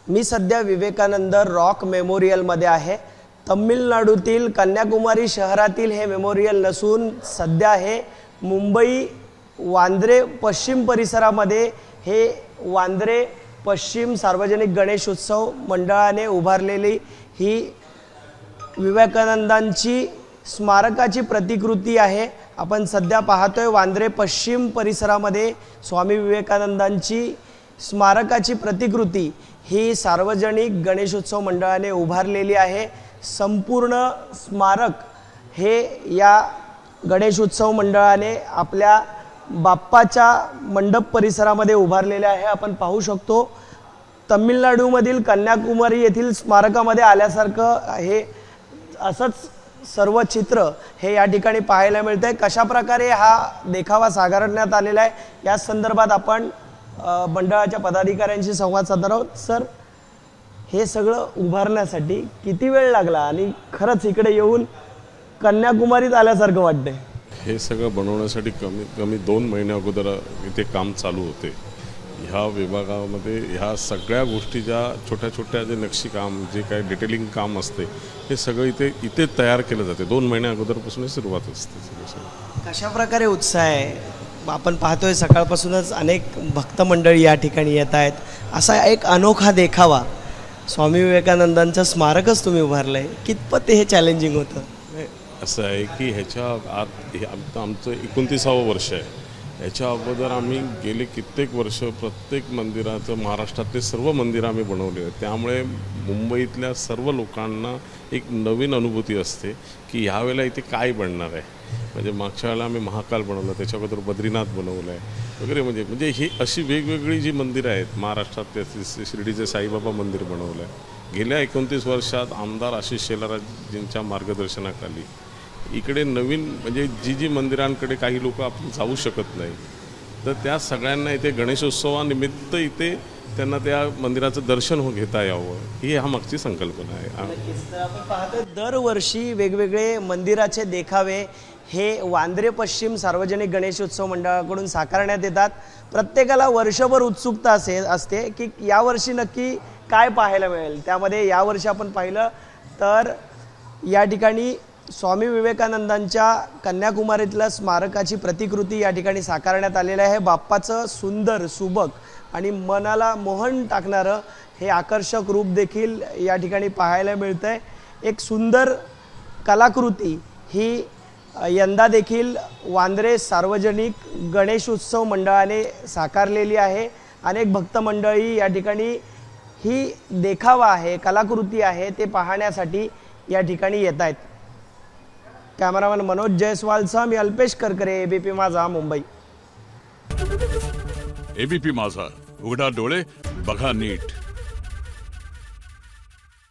मी सध्या विवेकानंद रॉक मेमोरियलमध्ये आहे। तमिळनाडूतील कन्याकुमारी शहरातील हे मेमोरियल नसून सध्या हे मुंबई वांद्रे पश्चिम परिसरामध्ये हे वांद्रे पश्चिम सार्वजनिक गणेशोत्सव मंडळाने उभारलेली ही विवेकानंदांची स्मारकाची प्रतिकृती आहे। आपण सध्या पाहतोय वांद्रे पश्चिम परिसरामध्ये स्वामी विवेकानंदांची स्मारकाची प्रतिकृती ही सार्वजनिक गणेशोत्सव मंडळाने उभारलेली आहे। संपूर्ण स्मारक हे या गणेशोत्सव मंडळाने आपल्या बाप्पाच्या मंडप परिसरामध्ये उभारलेले आहे। आपण पाहू शकतो तमिळनाडूमधील कन्याकुमारी येथील स्मारकामध्ये आल्यासारखं हे असंच सर्व चित्र हे या ठिकाणी पाहायला मिळतंय। कशा प्रकारे हा देखावा साकारण्यात आलेला आहे या संदर्भात आपण मंडळाच्या पदाधिकाऱ्यांशी संवाद साधणार आहोत। सर, हे सगळं उभारण्यासाठी किती वेळ लागला आणि खरंच इकडे येऊन कन्याकुमारीत आल्यासारखं वाटतंय? हे सगळं बनवण्यासाठी कमीत कमी 2 महिने अगोदर इथे काम चालू होते। ह्या विभागामध्ये ह्या सगळ्या गोष्टी ज्या छोट्या छोट्या जे नक्षी काम जे काही डिटेलिंग काम असते हे सगळं इथे तयार केलं जाते। 2 महिने अगोदरपासून सुरुवात असते। कशा प्रकारे उत्साह आहे? आपण पाहतोय सकाळपासूनच अनेक भक्त मंडळी या ठिकाणी येत आहेत। असा एक अनोखा देखावा स्वामी विवेकानंदांचं स्मारकच तुम्ही उभारलंय, कितपत हे चॅलेंजिंग होतं? असं आहे की ह्याच्या आत आमचं 29वं वर्ष आहे। याच्या अगोदर आम्ही गेले कित्येक वर्ष प्रत्येक मंदिराचं महाराष्ट्रातले सर्व मंदिरं आम्ही बनवले आहेत। त्यामुळे मुंबईतल्या सर्व लोकांना एक नवीन अनुभूती असते की ह्यावेळेला इथे काय बनणार आहे। म्हणजे मागच्या वेळेला आम्ही महाकाल बनवलं, त्याच्या अगोदर बद्रीनाथ बनवलं आहे वगैरे। म्हणजे ही अशी वेगवेगळी जी मंदिरं आहेत महाराष्ट्रात, शिर्डीचे साईबाबा मंदिर बनवलं आहे। गेल्या 29 वर्षात आमदार आशिष शेलाराजींच्या मार्गदर्शनाखाली इकडे नवीन म्हणजे जी मंदिरांकडे काही लोक आपण जाऊ शकत नाही, तर त्या सगळ्यांना इथे गणेशोत्सवानिमित्त इथे त्यांना त्या मंदिराचं दर्शन घेता यावं ही मागची संकल्पना आहे। आपण पाहतो दरवर्षी वेगवेगळे मंदिराचे देखावे हे वांद्रे पश्चिम सार्वजनिक गणेशोत्सव मंडळाकडून साकारण्यात येतात। प्रत्येकाला वर्षभर उत्सुकता असते की यावर्षी नक्की काय पाहायला मिळेल। त्यामध्ये यावर्षी आपण पाहिलं तर या ठिकाणी स्वामी विवेकानंदांच्या कन्याकुमारीतल्या स्मारकाची प्रतिकृती या ठिकाणी साकारण्यात आलेली आहे। बाप्पाचं सुंदर सुबक आणि मनाला मोहन टाकणारं हे आकर्षक रूप देखील या ठिकाणी पाहायला मिळतंय। एक सुंदर कलाकृती ही यंदा देखील वांद्रे सार्वजनिक गणेशोत्सव मंडळाने साकारलेली आहे। अनेक भक्त मंडळी या ठिकाणी ही देखावा आहे, कलाकृती आहे ते पाहण्यासाठी या ठिकाणी येत आहेत। कॅमेरामॅन मनोज जयस्वालसह मी अल्पेश करकरे, एबीपी माझा, मुंबई। एबीपी माझा, उघडा डोळे बघा नीट।